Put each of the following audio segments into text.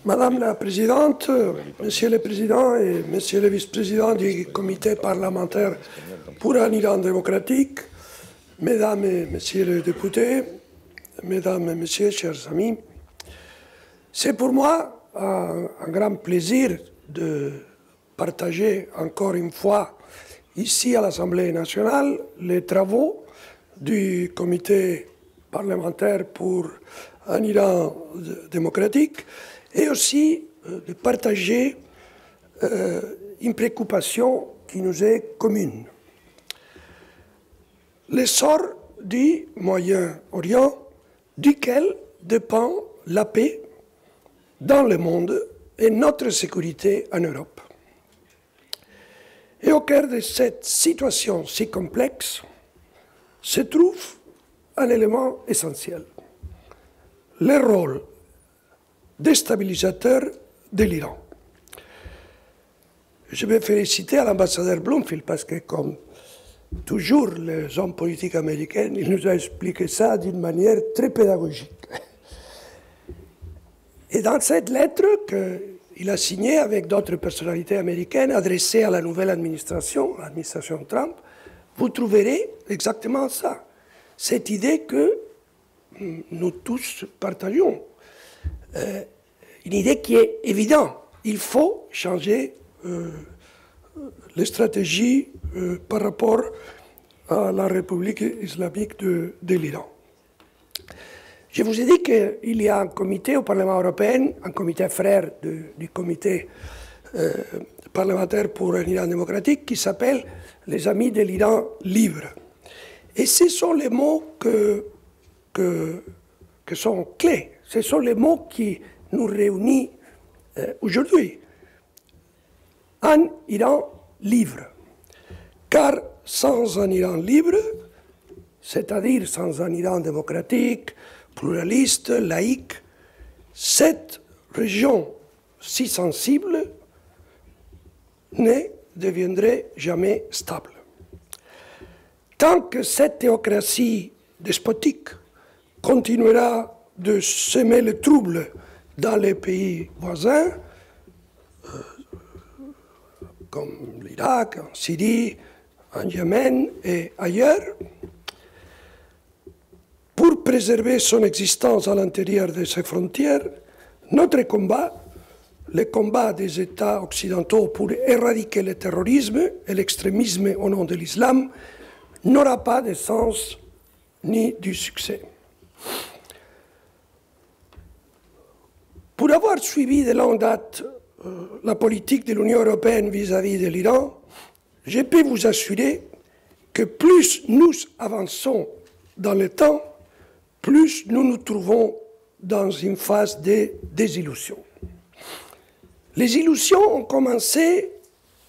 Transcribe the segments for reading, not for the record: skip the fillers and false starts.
Madame la Présidente, Monsieur le Président et Monsieur le Vice-président du Comité parlementaire pour un Iran démocratique, Mesdames et Messieurs les députés, Mesdames et Messieurs, chers amis, c'est pour moi un grand plaisir de partager encore une fois ici à l'Assemblée nationale les travaux du Comité parlementaire pour un Iran démocratique et aussi de partager une préoccupation qui nous est commune. L'essor du Moyen-Orient, duquel dépend la paix dans le monde et notre sécurité en Europe. Et au cœur de cette situation si complexe se trouve un élément essentiel, le rôle déstabilisateur de l'Iran. Je vais féliciter l'ambassadeur Bloomfield parce que, comme toujours les hommes politiques américains, il nous a expliqué ça d'une manière très pédagogique. Et dans cette lettre qu'il a signée avec d'autres personnalités américaines adressée à la nouvelle administration, l'administration Trump, vous trouverez exactement ça. Cette idée que nous tous partageons. Une idée qui est évidente. Il faut changer les stratégies par rapport à la République islamique de l'Iran. Je vous ai dit qu'il y a un comité au Parlement européen, un comité frère du comité parlementaire pour un Iran démocratique qui s'appelle les Amis de l'Iran libre. Et ce sont les mots qui sont clés. Ce sont les mots qui nous réunissent aujourd'hui. Un Iran libre. Car sans un Iran libre, c'est-à-dire sans un Iran démocratique, pluraliste, laïque, cette région si sensible ne deviendrait jamais stable. Tant que cette théocratie despotique continuera de semer le trouble dans les pays voisins, comme l'Irak, en Syrie, en Yémen et ailleurs, pour préserver son existence à l'intérieur de ses frontières, notre combat, le combat des États occidentaux pour éradiquer le terrorisme et l'extrémisme au nom de l'islam, n'aura pas de sens ni du succès. Pour avoir suivi de longue date la politique de l'Union européenne vis-à-vis de l'Iran, je peux vous assurer que plus nous avançons dans le temps, plus nous nous trouvons dans une phase de désillusion. Les illusions ont commencé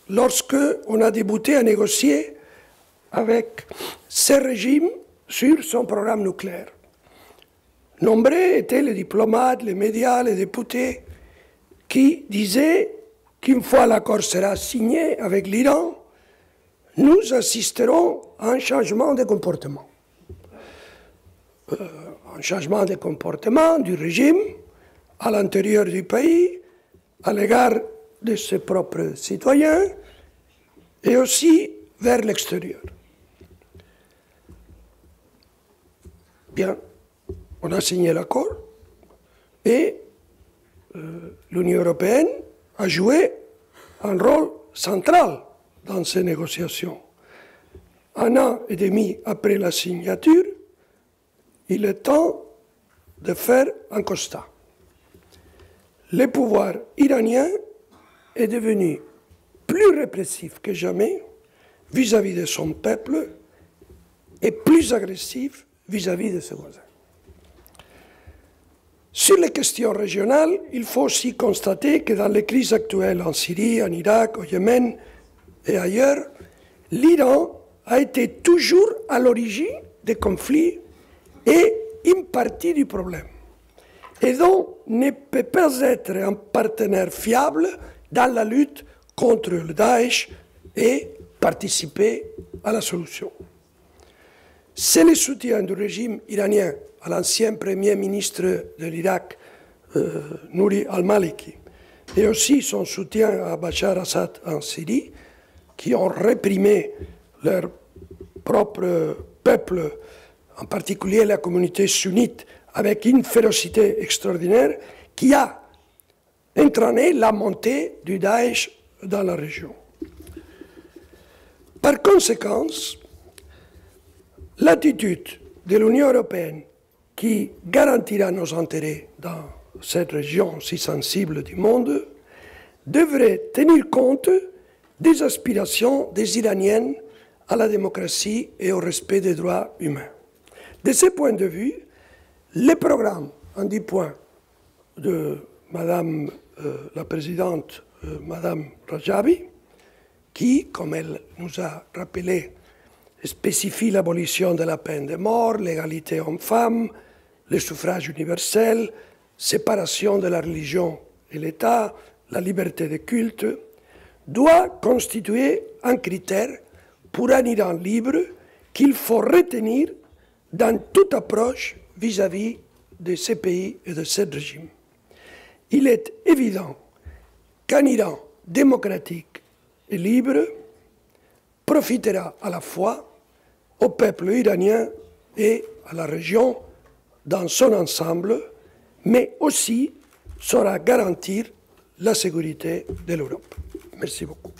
lorsque on a débuté à négocier avec ce régime sur son programme nucléaire. Nombreux étaient les diplomates, les médias, les députés qui disaient qu'une fois l'accord sera signé avec l'Iran, nous assisterons à un changement de comportement. Un changement de comportement du régime à l'intérieur du pays, à l'égard de ses propres citoyens et aussi vers l'extérieur. Bien, on a signé l'accord et l'Union européenne a joué un rôle central dans ces négociations. Un an et demi après la signature, il est temps de faire un constat. Le pouvoir iranien est devenu plus répressif que jamais vis-à-vis de son peuple et plus agressif vis-à-vis de ses voisins. Sur les questions régionales, il faut aussi constater que dans les crises actuelles en Syrie, en Irak, au Yémen et ailleurs, l'Iran a été toujours à l'origine des conflits et une partie du problème, et donc ne peut pas être un partenaire fiable dans la lutte contre le Daesh et participer à la solution. C'est le soutien du régime iranien à l'ancien Premier ministre de l'Irak, Nouri al-Maliki, et aussi son soutien à Bachar Assad en Syrie, qui ont réprimé leur propre peuple, en particulier la communauté sunnite, avec une férocité extraordinaire qui a entraîné la montée du Daesh dans la région. Par conséquent, l'attitude de l'Union européenne qui garantira nos intérêts dans cette région si sensible du monde devrait tenir compte des aspirations des Iraniennes à la démocratie et au respect des droits humains. De ce point de vue, le programme en 10 points de Madame la Présidente, Madame Rajavi, qui, comme elle nous a rappelé, spécifie l'abolition de la peine de mort, l'égalité homme-femme, le suffrage universel, séparation de la religion et l'État, la liberté de culte, doit constituer un critère pour un Iran libre qu'il faut retenir dans toute approche vis-à-vis de ces pays et de ce régime. Il est évident qu'un Iran démocratique et libre profitera à la fois au peuple iranien et à la région dans son ensemble, mais aussi saura garantir la sécurité de l'Europe. Merci beaucoup.